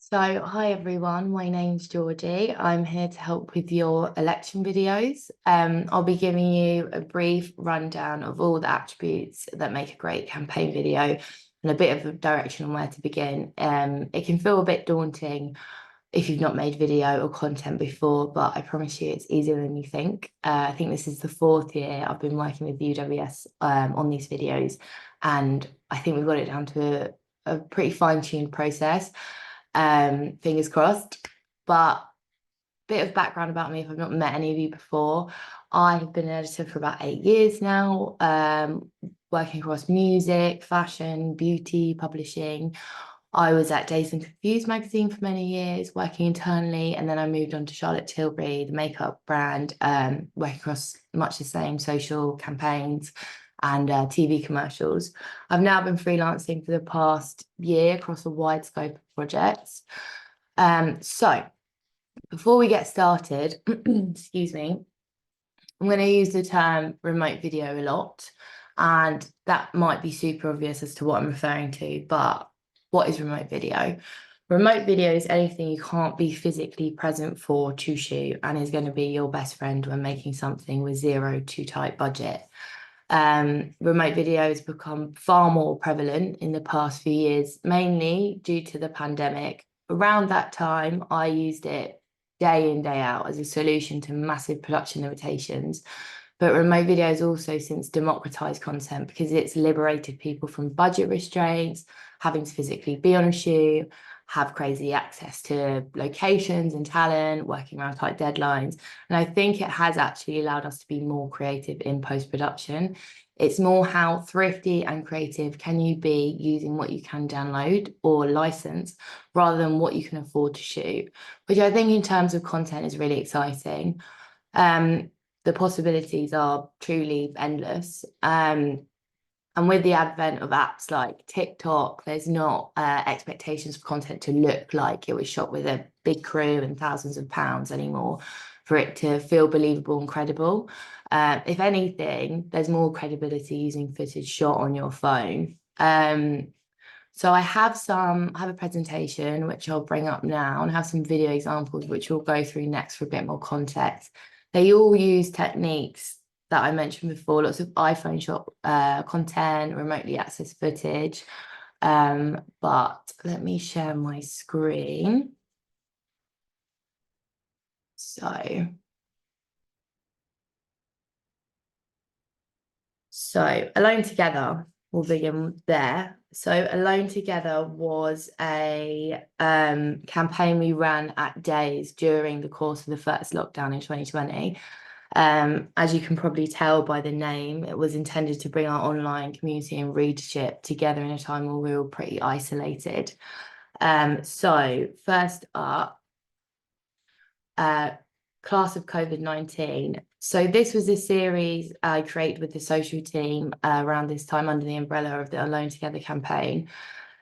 So, hi everyone, my name's Georgie. I'm here to help with your election videos. I'll be giving you a brief rundown of all the attributes that make a great campaign video and a bit of a direction on where to begin. It can feel a bit daunting if you've not made video or content before, but I promise you it's easier than you think. I think this is the fourth year I've been working with UWS on these videos, and I think we've got it down to a pretty fine-tuned process. Fingers crossed. But bit of background about me if I've not met any of you before. I have been an editor for about 8 years now, working across music, fashion, beauty, publishing. I was at Dazed and Confused magazine for many years, working internally, and then I moved on to Charlotte Tilbury, the makeup brand, working across much the same social campaigns and TV commercials. I've now been freelancing for the past year across a wide scope of projects. So before we get started, excuse me, I'm going to use the term remote video a lot, and that might be super obvious as to what I'm referring to, but what is remote video? Remote video is anything you can't be physically present for to shoot and is going to be your best friend when making something with zero to tight budget. Remote video has become far more prevalent in the past few years, mainly due to the pandemic. Around that time, I used it day in, day out as a solution to massive production limitations. But remote video has also since democratized content because it's liberated people from budget restraints, having to physically be on a shoot, have crazy access to locations and talent, working around tight deadlines. And I think it has actually allowed us to be more creative in post-production. It's more how thrifty and creative can you be using what you can download or license rather than what you can afford to shoot, which I think in terms of content is really exciting. The possibilities are truly endless. And with the advent of apps like TikTok, there's not expectations for content to look like it was shot with a big crew and thousands of pounds anymore for it to feel believable and credible. If anything, there's more credibility using footage shot on your phone. So I have a presentation which I'll bring up now and have some video examples which we'll go through next for a bit more context. They all use techniques that I mentioned before, lots of iPhone shot content, remotely accessed footage. But let me share my screen. So Alone Together, we'll begin there. So Alone Together was a campaign we ran at Dazed during the course of the first lockdown in 2020. As you can probably tell by the name, it was intended to bring our online community and readership together in a time when we were pretty isolated. So first up, Class of COVID-19. So this was a series I created with the social team around this time under the umbrella of the Alone Together campaign.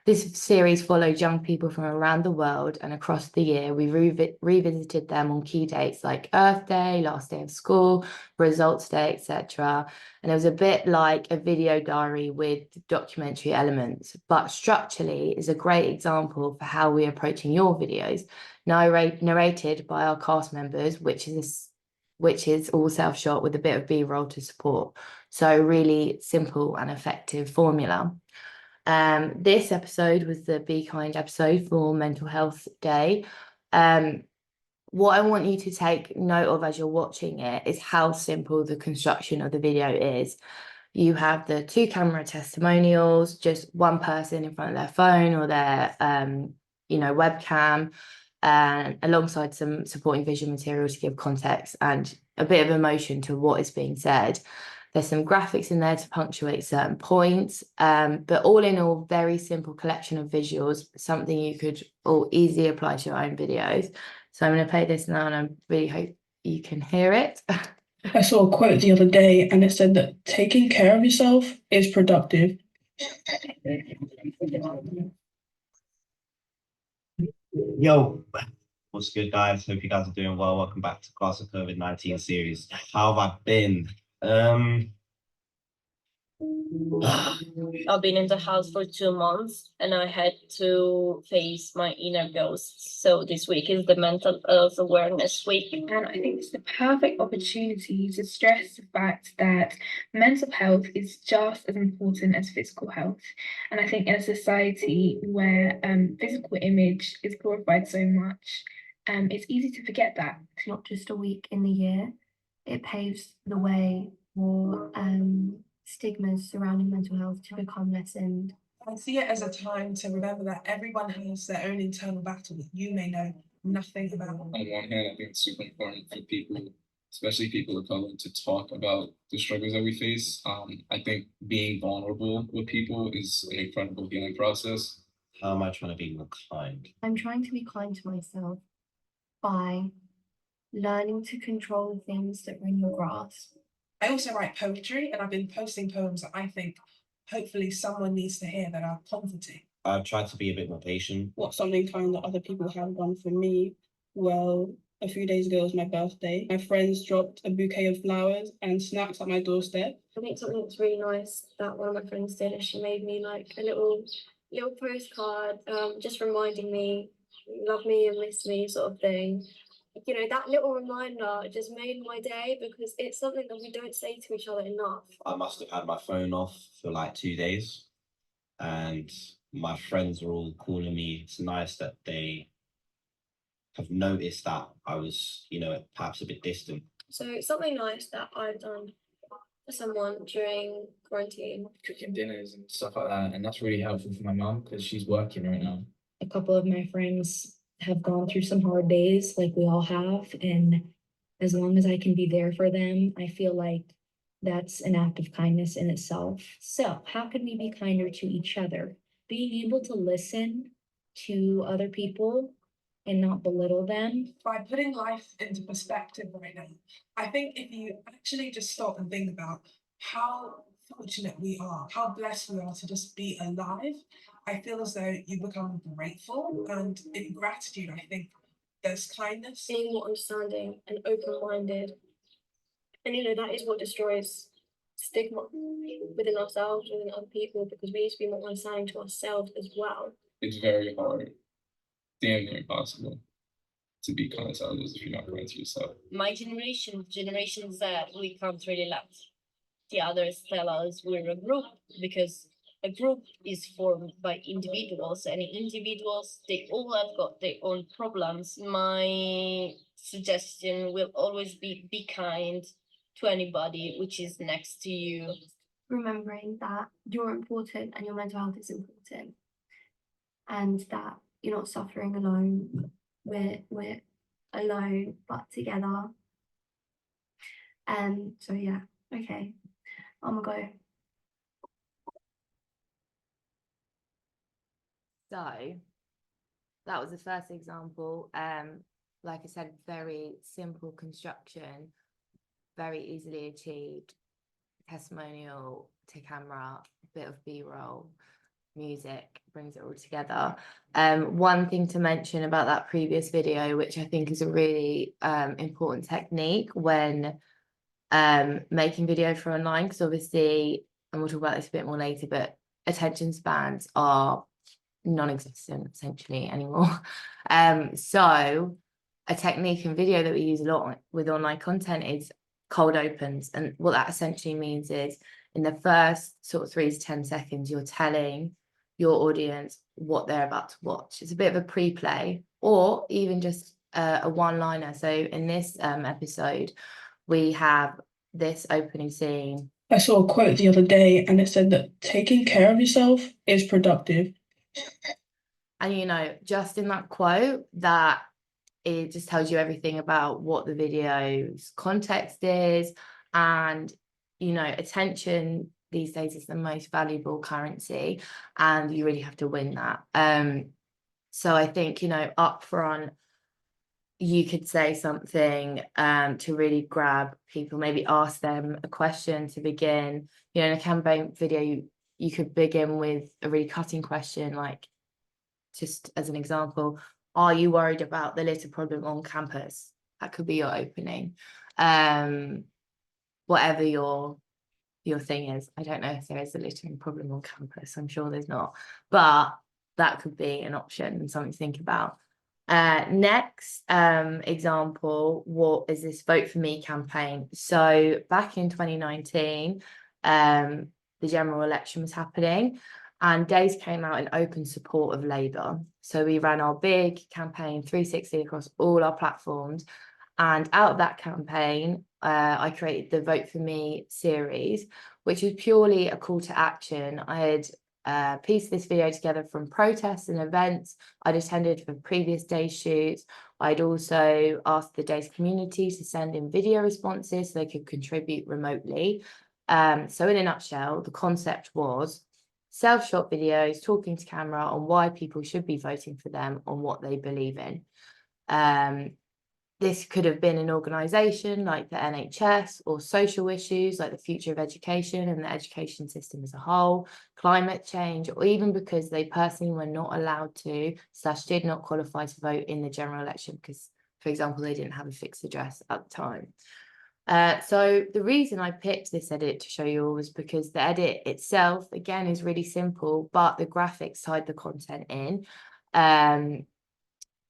This series followed young people from around the world, and across the year, we revisited them on key dates like Earth Day, last day of school, results day, etc. And it was a bit like a video diary with documentary elements, but structurally is a great example for how we're approaching your videos, narrated by our cast members, which is all self-shot with a bit of B-roll to support. So really simple and effective formula. This episode was the Be Kind episode for Mental Health Day. What I want you to take note of as you're watching it is how simple the construction of the video is. You have the 2 camera testimonials, just one person in front of their phone or their webcam, and alongside some supporting visual material to give context and a bit of emotion to what is being said. There's some graphics in there to punctuate certain points, but all in all, very simple collection of visuals, something you could all easily apply to your own videos. So I'm going to play this now, and I really hope you can hear it. I saw a quote the other day, and it said that taking care of yourself is productive. Yo, what's good, guys? Hope you guys are doing well. Welcome back to Class of COVID-19 series. How have I been? I've been in the house for 2 months and I had to face my inner ghosts. So this week is the mental health awareness week. And I think it's the perfect opportunity to stress the fact that mental health is just as important as physical health. And I think in a society where physical image is glorified so much, it's easy to forget that. It's not just a week in the year. It paves the way for stigmas surrounding mental health to become lessened. I see it as a time to remember that everyone has their own internal battle that you may know nothing about. On one hand, I think it's super important for people, especially people of color, to talk about the struggles that we face. I think being vulnerable with people is an incredible healing process. How am I trying to be more kind? I'm trying to be kind to myself by learning to control the things that are in your grasp. I also write poetry, and I've been posting poems that I think hopefully someone needs to hear that are comforting. I've tried to be a bit more patient. What's something kind that other people have done for me? Well, a few days ago was my birthday. My friends dropped a bouquet of flowers and snacks at my doorstep. I think something that's really nice that one of my friends did is she made me like a little postcard, just reminding me, love me and miss me sort of thing. You know, that little reminder just made my day because it's something that we don't say to each other enough. I must have had my phone off for like 2 days, and my friends were all calling me. It's nice that they have noticed that I was, perhaps a bit distant. So something nice that I've done for someone during quarantine. Cooking dinners and stuff like that, and that's really helpful for my mum because she's working right now. A couple of my friends have gone through some hard days like we all have, and as long as I can be there for them, I feel like that's an act of kindness in itself. So how can we be kinder to each other? Being able to listen to other people and not belittle them. By putting life into perspective right now, I think if you actually just stop and think about how fortunate we are, how blessed we are to just be alive, I feel as though you become grateful, and in gratitude, I think there's kindness. Being more understanding and open-minded. And that is what destroys stigma within ourselves, within other people, because we need to be more understanding to ourselves as well. It's very hard, damn near impossible, to be kind to others if you're not kind to yourself. My generation, Generation Z, we can't really let the others tell us we're a group, because a group is formed by individuals, and individuals, they all have got their own problems. My suggestion will always be kind to anybody which is next to you. Remembering that you're important and your mental health is important, and that you're not suffering alone. We're alone but together. So yeah, okay, I'm gonna go. So that was the first example. Like I said, very simple construction, very easily achieved. Testimonial to camera, a bit of B-roll, music, brings it all together. One thing to mention about that previous video, which I think is a really important technique when making video for online, because obviously, and we'll talk about this a bit more later, but attention spans are non-existent essentially anymore. So a technique in video that we use a lot with online content is cold opens, and what that essentially means is in the first sort of 3 to 10 seconds you're telling your audience what they're about to watch. It's a bit of a pre-play, or even just a one-liner. So in this episode we have this opening scene. I saw a quote the other day, and it said that taking care of yourself is productive. And just in that quote, that it just tells you everything about what the video's context is. And attention these days is the most valuable currency, and you really have to win that. So I think up front you could say something to really grab people, maybe ask them a question to begin. In a campaign video you could begin with a really cutting question, like, just as an example, are you worried about the litter problem on campus? That could be your opening. Whatever your your thing is. I don't know if there is a littering problem on campus. I'm sure there's not, but that could be an option and something to think about. Next example, what is this Vote For Me campaign? So back in 2019, the general election was happening, and Days came out in open support of Labour. So we ran our big campaign 360 across all our platforms. And out of that campaign, I created the Vote For Me series, which was purely a call to action. I had pieced this video together from protests and events I'd attended for previous Days shoots. I'd also asked the Days community to send in video responses so they could contribute remotely. So in a nutshell, the concept was self-shot videos talking to camera on why people should be voting for them on what they believe in. This could have been an organisation like the NHS, or social issues like the future of education and the education system as a whole, climate change, or even because they personally were not allowed to / did not qualify to vote in the general election because, for example, they didn't have a fixed address at the time. So the reason I picked this edit to show you all was because the edit itself, again, is really simple, but the graphics tied the content in,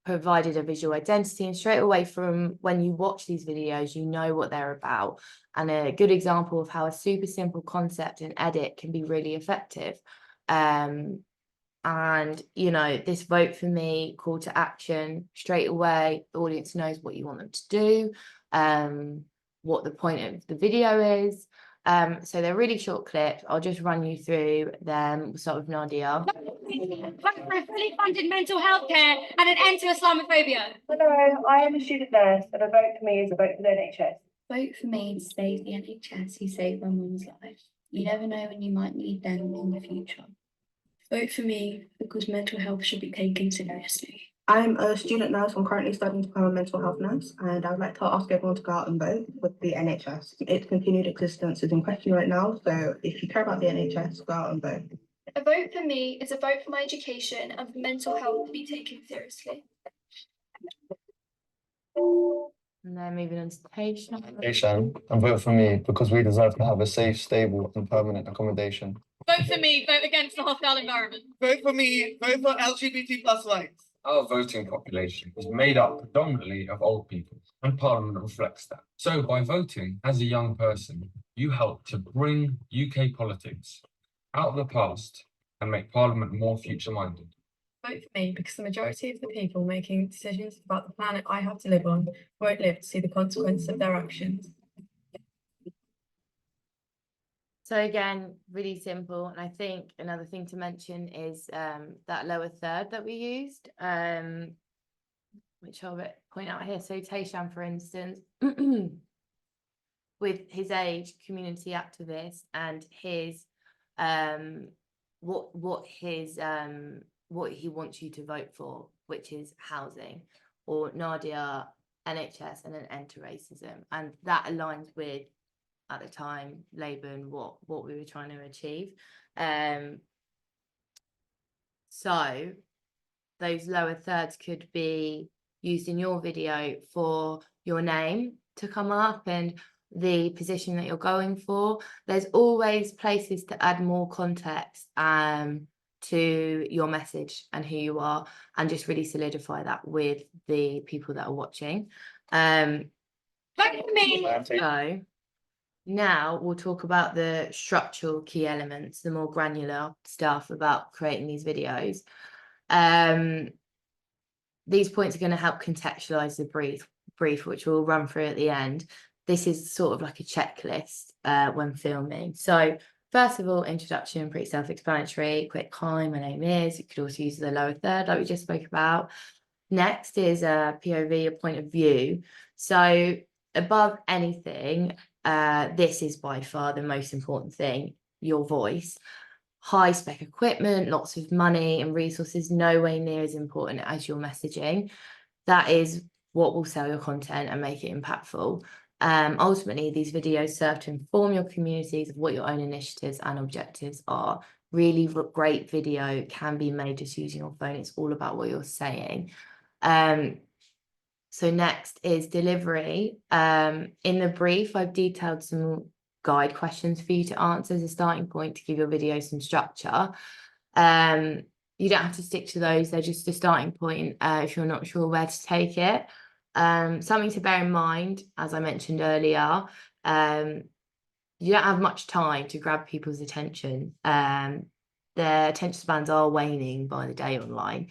provided a visual identity, and straight away from when you watch these videos, you know what they're about. And a good example of how a super simple concept and edit can be really effective. And, you know, this Vote For Me call to action, straight away, the audience knows what you want them to do, what the point of the video is. So they're really short clips. I'll just run you through them. We'll start with Nadia. Vote for fully funded mental health care and an end to Islamophobia. Hello, I am a student nurse, and a vote for me is a vote for the NHS. Vote for me to save the NHS who saved my mum's life. You never know when you might need them in the future. Vote for me because mental health should be taken seriously. I'm a student nurse. I'm currently studying to become a mental health nurse, and I would like to ask everyone to go out and vote with the NHS. Its continued existence is in question right now, so if you care about the NHS, go out and vote. A vote for me is a vote for my education and for mental health to be taken seriously. And then moving on to Tayshan. Tayshan, and vote for me because we deserve to have a safe, stable and permanent accommodation. Vote for me, vote against the hostile environment. Vote for me, vote for LGBT+ rights. Our voting population is made up predominantly of old people, and Parliament reflects that. So by voting as a young person, you help to bring UK politics out of the past and make Parliament more future-minded. Vote for me because the majority of the people making decisions about the planet I have to live on won't live to see the consequences of their actions. So again, really simple. And I think another thing to mention is that lower third that we used, which I'll point out here. So Tayshan, for instance, with his age, community activist, and his what he wants you to vote for, which is housing, or Nadia, NHS, and an end to racism. And that aligns with, at the time, Labour and what we were trying to achieve. So those lower thirds could be used in your video for your name to come up and the position that you're going for. There's always places to add more context to your message and who you are, and just really solidify that with the people that are watching. Vote for me. So now we'll talk about the structural key elements, the more granular stuff about creating these videos. These points are going to help contextualize the brief, which we'll run through at the end. This is sort of like a checklist when filming. So first of all, introduction, pretty self-explanatory, quick hi, my name is. You could also use the lower third like we just spoke about. Next is a POV, a point of view. So above anything, this is by far the most important thing, your voice. High spec equipment, lots of money and resources, no way near as important as your messaging. That is what will sell your content and make it impactful. Ultimately, these videos serve to inform your communities of what your own initiatives and objectives are. Really great video can be made just using your phone. It's all about what you're saying. So next is delivery. In the brief, I've detailed some guide questions for you to answer as a starting point to give your video some structure. You don't have to stick to those, they're just a starting point if you're not sure where to take it. Something to bear in mind, as I mentioned earlier, you don't have much time to grab people's attention. Their attention spans are waning by the day online.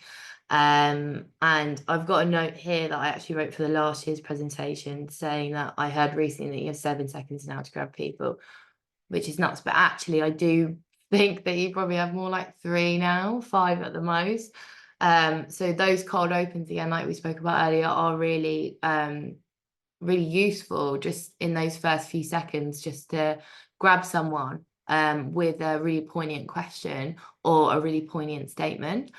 And I've got a note here that I actually wrote for the last year's presentation saying that I heard recently that you have 7 seconds now to grab people, which is nuts. But actually, I do think that you probably have more like 3 now, 5 at the most. So those cold opens, again, like we spoke about earlier, are really really useful just in those first few seconds, just to grab someone with a really poignant question or a really poignant statement.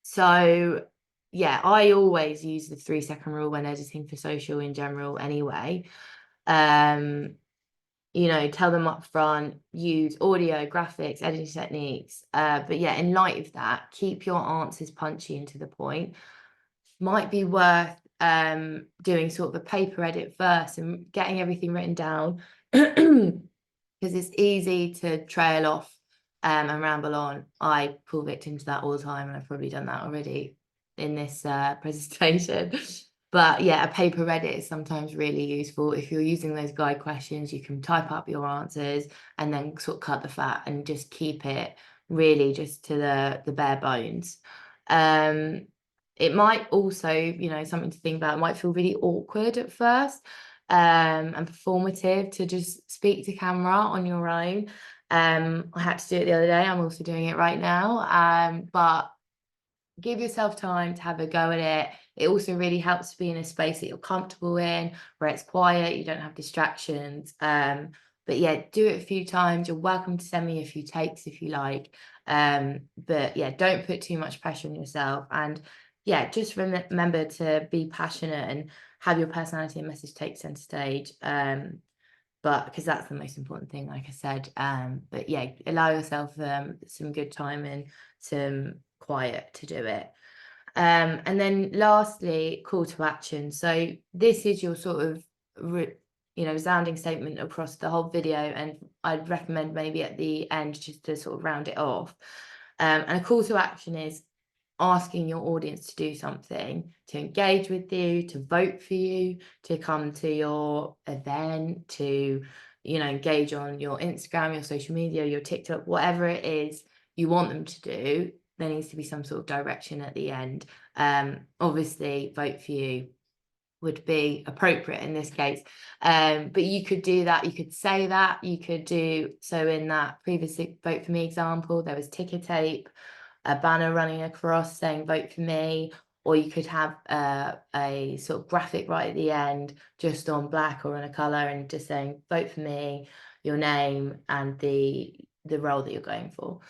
So yeah, I always use the 3-second rule when editing for social in general anyway. You know, tell them up front, use audio, graphics, editing techniques. But yeah, in light of that, keep your answers punchy and to the point. Might be worth doing sort of a paper edit first and getting everything written down, because it's easy to trail off and ramble on. I fall victim to that all the time, and I've probably done that already in this presentation. But yeah, a paper edit is sometimes really useful. If you're using those guide questions, you can type up your answers and then sort of cut the fat and just keep it really just to the bare bones. It might also, you know, something to think about, it might feel really awkward at first and performative to just speak to camera on your own. I had to do it the other day. I'm also doing it right now. But give yourself time to have a go at it. It also really helps to be in a space that you're comfortable in, where it's quiet, you don't have distractions. But yeah, do it a few times. You're welcome to send me a few takes if you like. But yeah, don't put too much pressure on yourself. And yeah, just remember to be passionate and have your personality and message take center stage. But because that's the most important thing, like I said. But yeah, allow yourself some good time and some quiet to do it. And then lastly, call to action. So this is your sort of resounding statement across the whole video, and I'd recommend maybe at the end just to sort of round it off. And a call to action is asking your audience to do something, to engage with you, to vote for you, to come to your event, to, you know, engage on your Instagram, your social media, your TikTok, whatever it is you want them to do. There needs to be some sort of direction at the end. Obviously, vote for you would be appropriate in this case. But you could do that, you could say that, you could do, so in that previous vote for me example, there was ticker tape, a banner running across saying vote for me, or you could have a sort of graphic right at the end, just on black or in a color, and just saying vote for me, your name and the role that you're going for.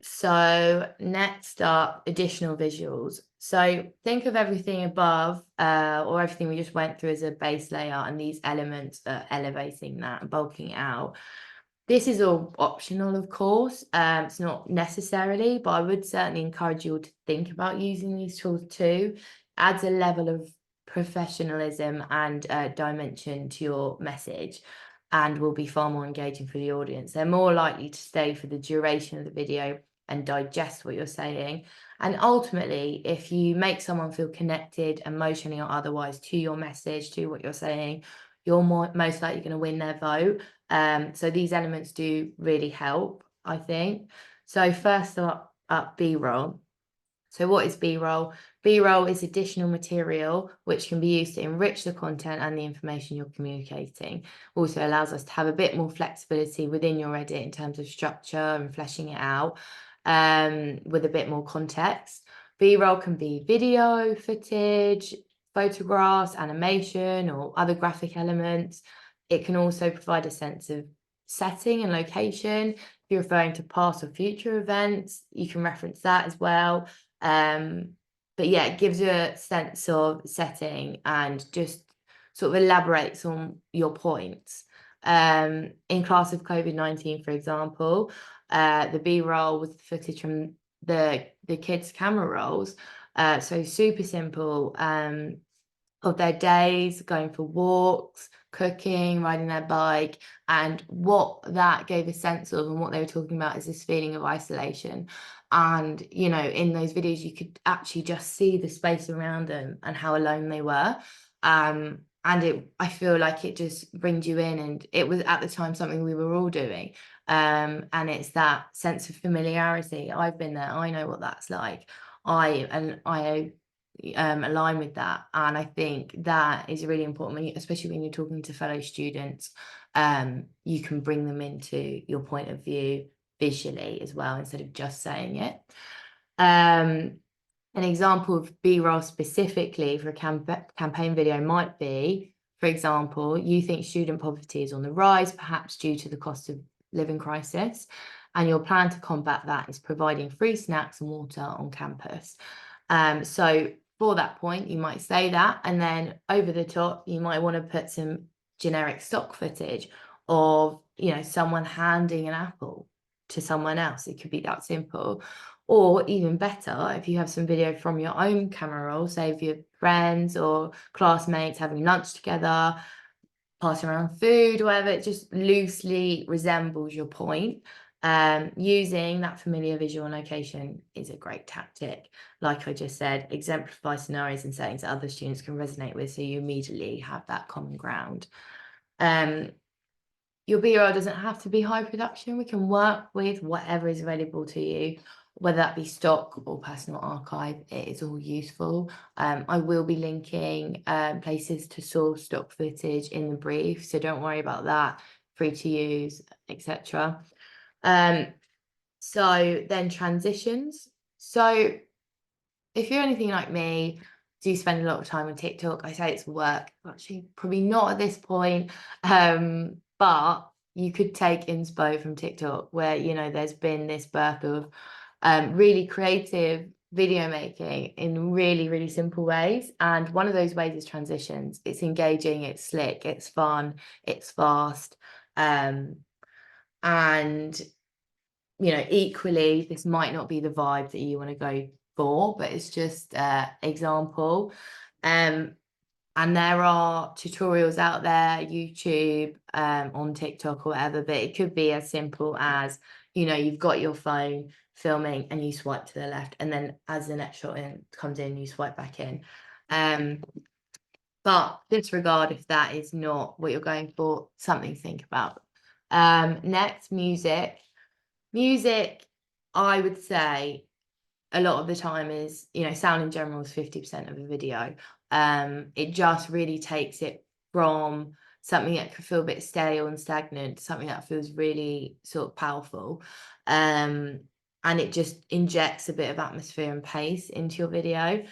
So next up, additional visuals. So think of everything above or everything we just went through as a base layer, and these elements are elevating that and bulking it out. This is all optional, of course. It's not necessarily, but I would certainly encourage you all to think about using these tools too. Adds a level of professionalism and dimension to your message, and will be far more engaging for the audience. They're more likely to stay for the duration of the video and digest what you're saying. And ultimately, if you make someone feel connected emotionally or otherwise to your message, to what you're saying, you're most likely going to win their vote. So these elements do really help, I think. So first up, B-roll. So what is B-roll? B-roll is additional material which can be used to enrich the content and the information you're communicating. Also allows us to have a bit more flexibility within your edit in terms of structure and fleshing it out with a bit more context. B-roll can be video, footage, photographs, animation, or other graphic elements. It can also provide a sense of setting and location. If you're referring to past or future events, you can reference that as well. But yeah, it gives you a sense of setting and just sort of elaborates on your points. In class of COVID-19, for example, the B-roll was the footage from the kids' camera rolls. So super simple. of their days, going for walks, cooking, riding their bike. And what that gave a sense of, and what they were talking about, is this feeling of isolation. And, you know, in those videos, you could actually just see the space around them and how alone they were. And I feel like it just brings you in, and it was at the time something we were all doing. And it's that sense of familiarity. I've been there. I know what that's like. I align with that, and I think that is really important, especially when you're talking to fellow students. You can bring them into your point of view visually as well, instead of just saying it. An example of B-roll specifically for a campaign video might be, for example, you think student poverty is on the rise, perhaps due to the cost of living crisis, and your plan to combat that is providing free snacks and water on campus. So for that point, you might say that, and then over the top, you might want to put some generic stock footage of, you know, someone handing an apple to someone else. It could be that simple. Or even better, if you have some video from your own camera roll, say if your friends or classmates having lunch together, passing around food, whatever, it just loosely resembles your point. Using that familiar visual location is a great tactic. Like I just said, exemplify scenarios and settings that other students can resonate with, so you immediately have that common ground. Your B-roll doesn't have to be high production. We can work with whatever is available to you, whether that be stock or personal archive. It is all useful. I will be linking places to source stock footage in the brief, so don't worry about that. Free to use, etc. So then transitions. So if you're anything like me, do spend a lot of time on TikTok. I say it's work, actually probably not at this point, but you could take inspo from TikTok, where, you know, there's been this birth of really creative video making in really, really simple ways. And one of those ways is transitions. It's engaging, it's slick, it's fun, it's fast. And, you know, equally, this might not be the vibe that you want to go for, but it's just example. And there are tutorials out there, YouTube, on TikTok or whatever, but it could be as simple as, you know, you've got your phone filming and you swipe to the left, and then as the next shot comes in, you swipe back in. But disregard if that is not what you're going for, something to think about. Next, music. Music, I would say, a lot of the time is, you know, sound in general is 50% of a video. It just really takes it from something that could feel a bit stale and stagnant to something that feels really sort of powerful. And it just injects a bit of atmosphere and pace into your video.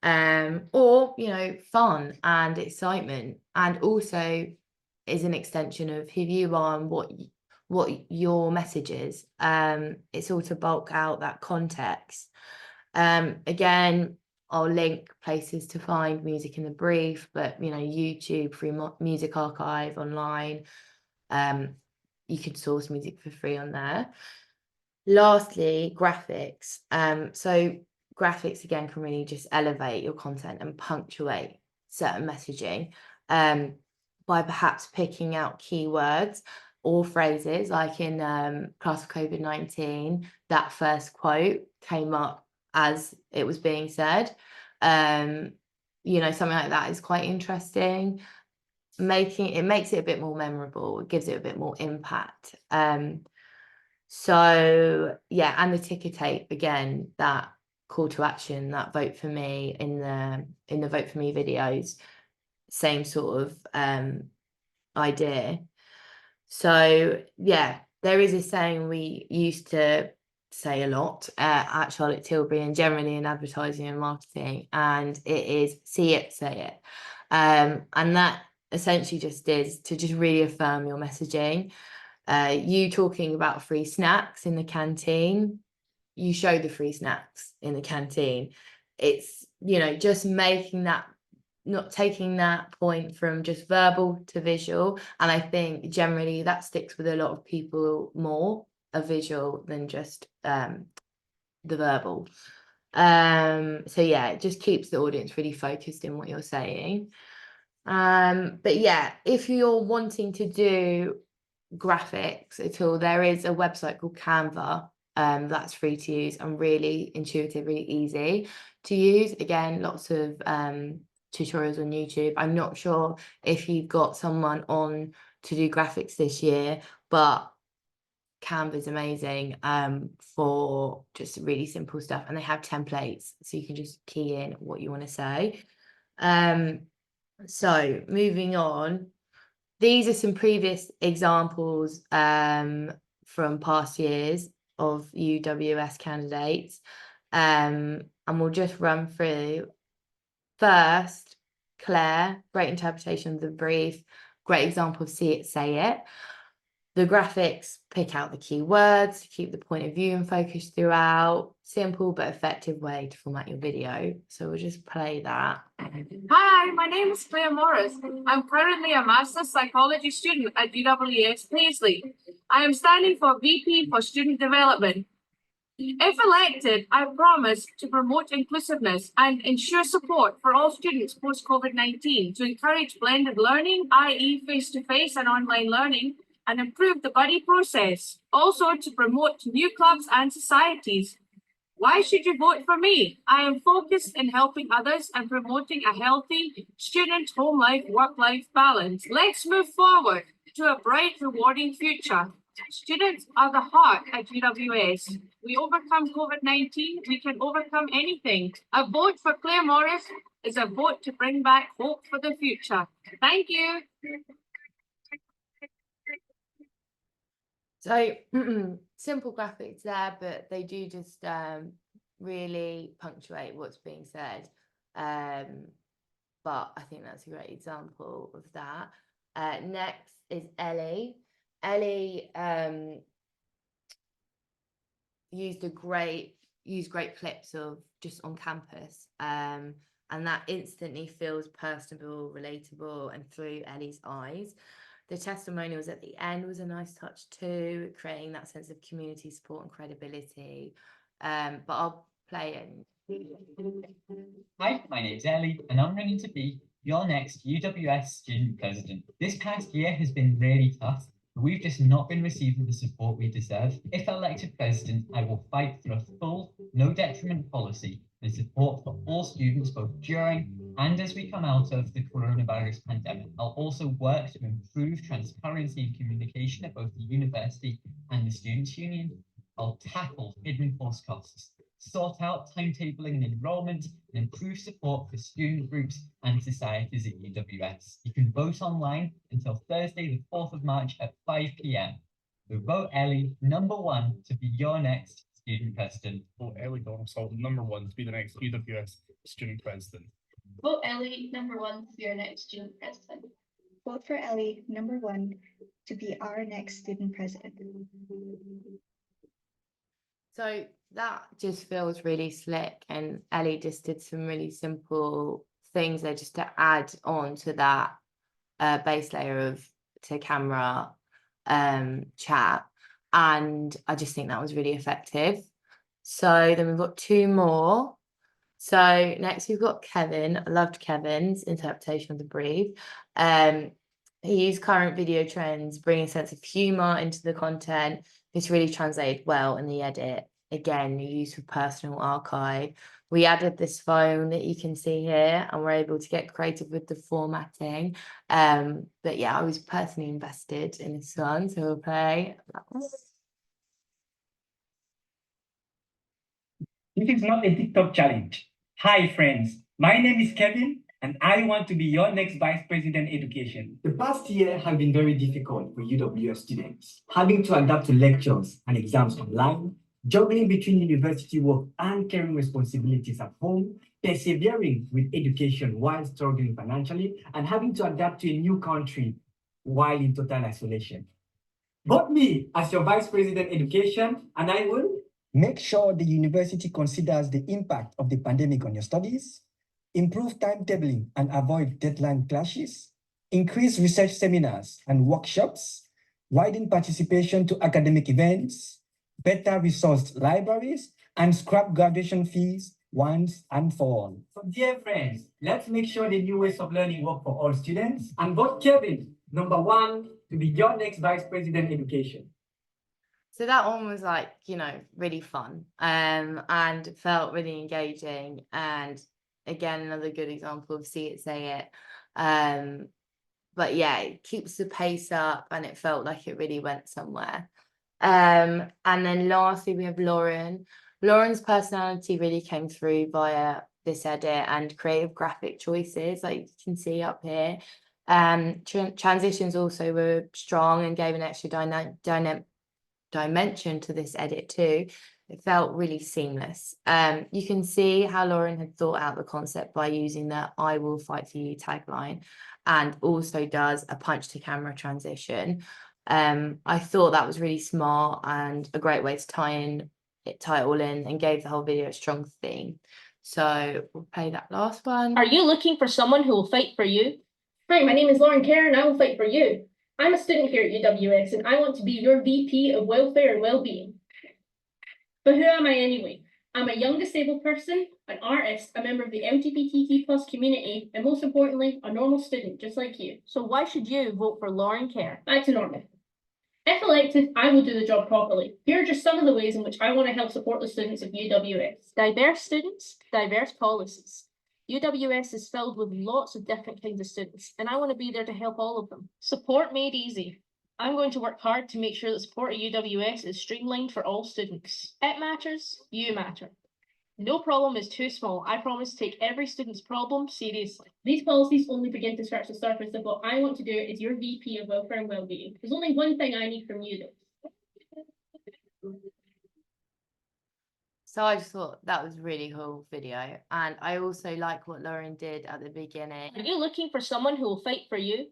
Or, you know, fun and excitement, and also is an extension of who you are and what your message is. It's all to bulk out that context. Again, I'll link places to find music in the brief, but, you know, YouTube, free music archive online. You could source music for free on there. Lastly, graphics. So graphics, again, can really just elevate your content and punctuate certain messaging by perhaps picking out keywords or phrases. Like in Class of COVID-19, that first quote came up as it was being said. You know, something like that is quite interesting. It makes it a bit more memorable. It gives it a bit more impact. So yeah, and the ticker tape, again, that call to action, that vote for me in the vote for me videos, same sort of idea. So yeah, there is a saying we used to say a lot at Charlotte Tilbury and generally in advertising and marketing, and it is see it, say it. And that essentially just is to just really affirm your messaging. You talking about free snacks in the canteen, you show the free snacks in the canteen. It's, you know, just making that, not taking that point from just verbal to visual. And I think generally that sticks with a lot of people more, a visual than just the verbal. So yeah, it just keeps the audience really focused in what you're saying. But yeah, if you're wanting to do graphics at all, there is a website called Canva. That's free to use and really intuitive, really easy to use. Again, lots of tutorials on YouTube. I'm not sure if you've got someone on to do graphics this year, but Canva is amazing for just really simple stuff, and they have templates so you can just key in what you want to say. So moving on, these are some previous examples from past years of UWS candidates, and we'll just run through. First, Claire, great interpretation of the brief, great example of see it, say it. The graphics pick out the key words to keep the point of view and focus throughout. Simple but effective way to format your video. So we'll just play that. Hi, my name is Claire Morris. I'm currently a Master's Psychology student at UWS Paisley. I am standing for VP for Student Development. If elected, I promise to promote inclusiveness and ensure support for all students post-COVID-19 to encourage blended learning, i.e. face-to-face and online learning, and improve the buddy process. Also to promote new clubs and societies. Why should you vote for me? I am focused in helping others and promoting a healthy student home life, work life balance. Let's move forward to a bright, rewarding future. Students are the heart at UWS. We overcome COVID-19, we can overcome anything. A vote for Claire Morris is a vote to bring back hope for the future. Thank you. So simple graphics there, but they do just really punctuate what's being said. But I think that's a great example of that. Next is Ellie. Ellie used great clips of just on campus, and that instantly feels personable, relatable, and through Ellie's eyes. The testimonials at the end was a nice touch too, creating that sense of community support and credibility. But I'll play it. Hi, my name's Ellie, and I'm running to be your next UWS student president. This past year has been really tough, but we've just not been receiving the support we deserve. If elected president, I will fight for a full, no detriment policy and support for all students both during and as we come out of the coronavirus pandemic. I'll also work to improve transparency and communication at both the university and the Students' Union. I'll tackle hidden course costs, sort out timetabling and enrollment, and improve support for student groups and societies at UWS. You can vote online until Thursday, the 4th of March at 5 p.m. So vote Ellie, #1, to be your next student president. Vote Ellie Donaldson, #1, to be the next UWS student president. Vote Ellie #1 to be our next student president. Vote for Ellie #1 to be our next student president. So that just feels really slick, and Ellie just did some really simple things there just to add on to that base layer of to camera chat, and I just think that was really effective. So then we've got two more. So next we've got Kevin. I loved Kevin's interpretation of the brief. He used current video trends, bringing a sense of humor into the content. This really translated well in the edit. Again, you use for personal archive. We added this phone that you can see here, and we're able to get creative with the formatting. But yeah, I was personally invested in this one, so we'll play that one. This is not a TikTok challenge. Hi friends, my name is Kevin and I want to be your next Vice President Education. The past year has been very difficult for UWS students, having to adapt to lectures and exams online, juggling between university work and caring responsibilities at home, persevering with education while struggling financially, and having to adapt to a new country while in total isolation. Vote me as your Vice President Education, and I will make sure the university considers the impact of the pandemic on your studies, improve timetabling and avoid deadline clashes, increase research seminars and workshops, widen participation to academic events, better resourced libraries, and scrap graduation fees once and for all. So dear friends, let's make sure the new ways of learning work for all students and vote Kevin, number 1, to be your next Vice President Education. So that one was like, you know, really fun and felt really engaging. And again, another good example of see it, say it. But yeah, it keeps the pace up and it felt like it really went somewhere. And then lastly, we have Lauren. Lauren's personality really came through via this edit and creative graphic choices, like you can see up here. Transitions also were strong and gave an extra dimension to this edit too. It felt really seamless. You can see how Lauren had thought out the concept by using the "I will fight for you" tagline, and also does a punch to camera transition. I thought that was really smart and a great way to tie it all in and gave the whole video a strong theme. So we'll play that last one. Are you looking for someone who will fight for you? Hi, my name is Lauren Kerr and I will fight for you. I'm a student here at UWS and I want to be your VP of Welfare and Wellbeing. But who am I anyway? I'm a young disabled person, an artist, a member of the LGBTQ+ community, and most importantly, a normal student just like you. So why should you vote for Lauren Kerr? Back to normal. If elected, I will do the job properly. Here are just some of the ways in which I want to help support the students of UWS. Diverse students, diverse policies. UWS is filled with lots of different kinds of students, and I want to be there to help all of them. Support made easy. I'm going to work hard to make sure that support at UWS is streamlined for all students. It matters, you matter. No problem is too small. I promise to take every student's problem seriously. These policies only begin to scratch the surface of what I want to do as your VP of Welfare and Wellbeing. There's only one thing I need from you though. So I just thought that was a really cool video. And I also like what Lauren did at the beginning. Are you looking for someone who will fight for you?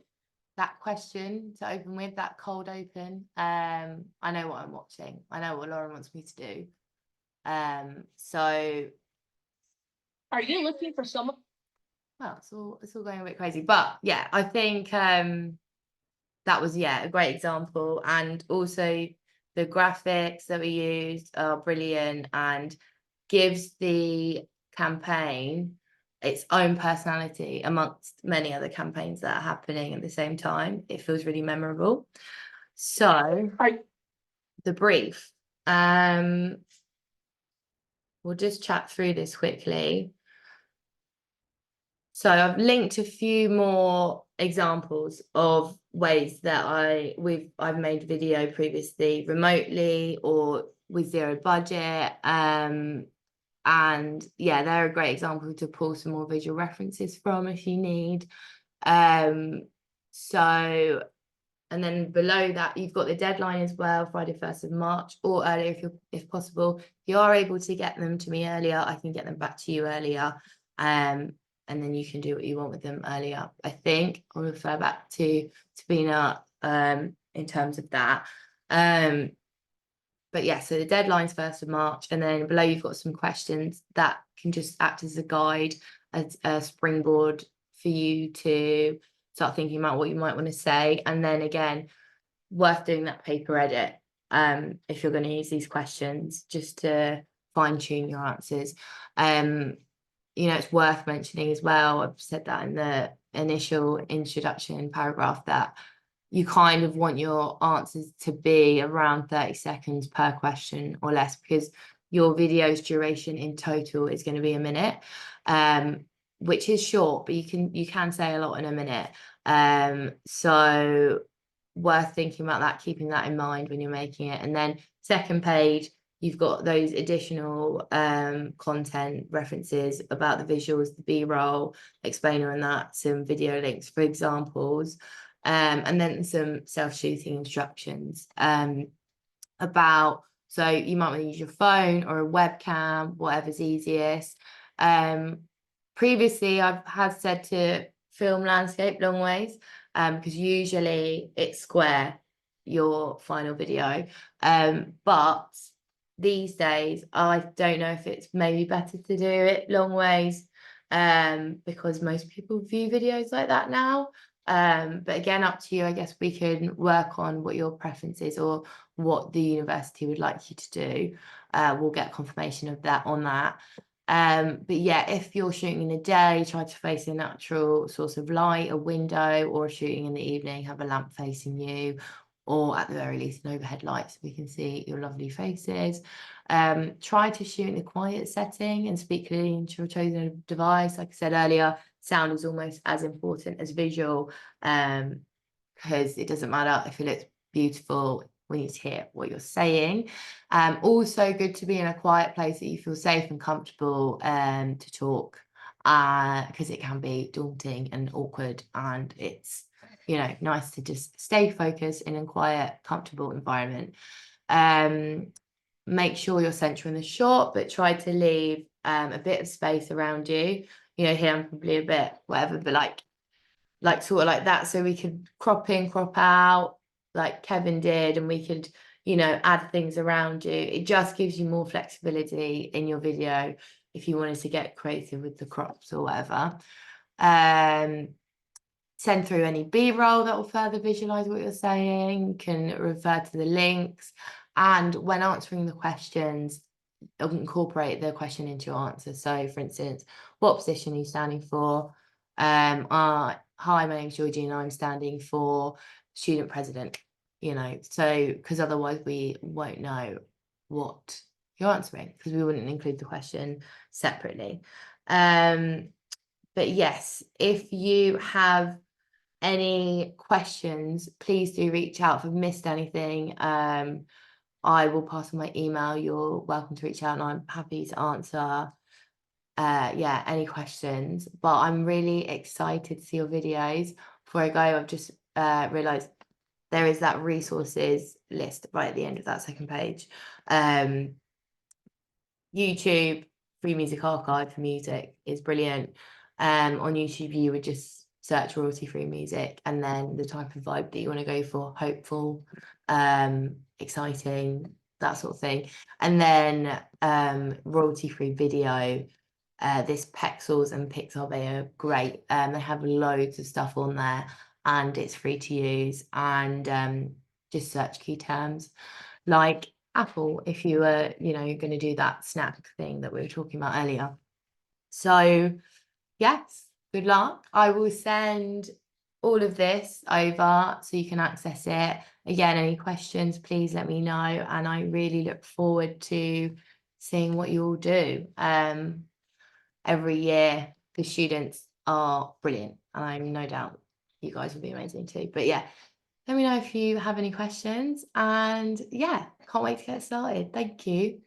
That question to open with, that cold open. I know what I'm watching. I know what Lauren wants me to do. So are you looking for someone? Well, it's all going a bit crazy. But yeah, I think that was a great example. And also the graphics that we used are brilliant and gives the campaign its own personality amongst many other campaigns that are happening at the same time. It feels really memorable. So the brief. We'll just chat through this quickly. So I've linked a few more examples of ways that I've made video previously remotely or with zero budget. And yeah, they're a great example to pull some more visual references from if you need. And then below that, you've got the deadline as well, Friday 1st of March, or earlier if possible. If you are able to get them to me earlier, I can get them back to you earlier. And then you can do what you want with them earlier. I think I'll refer back to Sabina in terms of that. But yeah, so the deadline's 1st of March, and then below you've got some questions that can just act as a guide, as a springboard for you to start thinking about what you might want to say. And then again, worth doing that paper edit if you're going to use these questions, just to fine tune your answers. You know, it's worth mentioning as well, I've said that in the initial introduction paragraph, that you kind of want your answers to be around 30 seconds per question or less, because your video's duration in total is going to be a minute, which is short, but you can say a lot in a minute. So worth thinking about that, keeping that in mind when you're making it. And then second page, you've got those additional content references about the visuals, the B-roll, explainer and that, some video links for examples, and then some self-shooting instructions about, so you might want to use your phone or a webcam, whatever's easiest. Previously, I've had said to film landscape long ways, because usually it's square, your final video. But these days, I don't know if it's maybe better to do it long ways, because most people view videos like that now. But again, up to you. I guess we can work on what your preference is or what the university would like you to do. We'll get confirmation of that on that. But yeah, if you're shooting in the day, try to face a natural source of light, a window, or shooting in the evening, have a lamp facing you, or at the very least an overhead light so we can see your lovely faces. Try to shoot in a quiet setting and speak clearly into your chosen device. Like I said earlier, sound is almost as important as visual, because it doesn't matter if it looks beautiful, we need to hear what you're saying. Also good to be in a quiet place that you feel safe and comfortable to talk, because it can be daunting and awkward, and it's, you know, nice to just stay focused in a quiet, comfortable environment. Make sure you're centering the shot, but try to leave a bit of space around you. You know, here I'm probably a bit whatever, but like sort of like that, so we could crop in, crop out, like Kevin did, and we could, you know, add things around you. It just gives you more flexibility in your video if you wanted to get creative with the crops or whatever. Send through any B-roll that will further visualize what you're saying. You can refer to the links, and when answering the questions, incorporate the question into your answer. So for instance, what position are you standing for? Hi, my name's Georgina, I'm standing for student president, you know, so because otherwise we won't know what you're answering, because we wouldn't include the question separately. But yes, if you have any questions, please do reach out. If I've missed anything, I will pass on my email. You're welcome to reach out, and I'm happy to answer yeah, any questions. But I'm really excited to see your videos. Before I go, I've just realized there is that resources list right at the end of that second page. YouTube Free Music Archive for music is brilliant. On YouTube you would just search royalty free music, and then the type of vibe that you want to go for, hopeful, exciting, that sort of thing. And then royalty free video, this Pexels and Pixabay are great. They have loads of stuff on there, and it's free to use. And just search key terms like Apple if you were, you know, going to do that snack thing that we were talking about earlier. So yes, good luck. I will send all of this over so you can access it. Again, any questions, please let me know, and I really look forward to seeing what you all do. Every year the students are brilliant, and I'm no doubt you guys will be amazing too. But yeah, let me know if you have any questions, and yeah, can't wait to get started. Thank you.